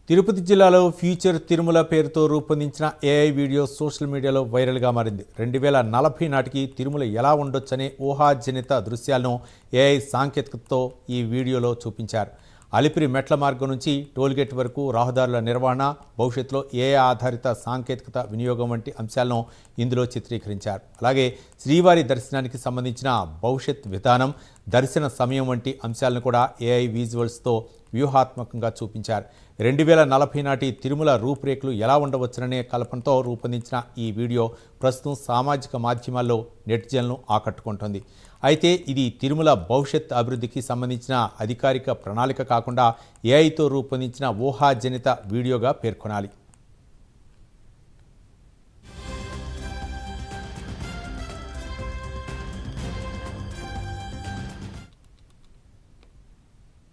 తిరుపతి జిల్లాలో ఫ్యూచర్ తిరుమల పేరుతో రూపొందించిన ఏఐ వీడియో సోషల్ మీడియాలో వైరల్గా మారింది. 2040 నాటికి తిరుమల ఎలా ఉండొచ్చనే ఊహాజనిత దృశ్యాలను ఏఐ సాంకేతికతతో ఈ వీడియోలో చూపించారు. అలిపిరి మెట్ల మార్గం నుంచి టోల్గేట్ వరకు రహదారుల నిర్వహణ, భవిష్యత్తులో ఏఐ ఆధారిత సాంకేతికత వినియోగం వంటి అంశాలను ఇందులో చిత్రీకరించారు. అలాగే శ్రీవారి దర్శనానికి సంబంధించిన భవిష్యత్ విధానం, దర్శన సమయం వంటి అంశాలను కూడా ఏఐ విజువల్స్తో వ్యూహాత్మకంగా చూపించారు. 2040 నాటి తిరుమల రూపురేఖలు ఎలా ఉండవచ్చుననే కల్పనతో రూపొందించిన ఈ వీడియో ప్రస్తుతం సామాజిక మాధ్యమాల్లో నెటిజన్లను ఆకట్టుకుంటోంది. అయితే ఇది తిరుమల భవిష్యత్ అభివృద్ధికి సంబంధించిన అధికారిక ప్రణాళిక కాకుండా ఏఐతో రూపొందించిన ఊహాజనిత వీడియోగా పేర్కొనాలి.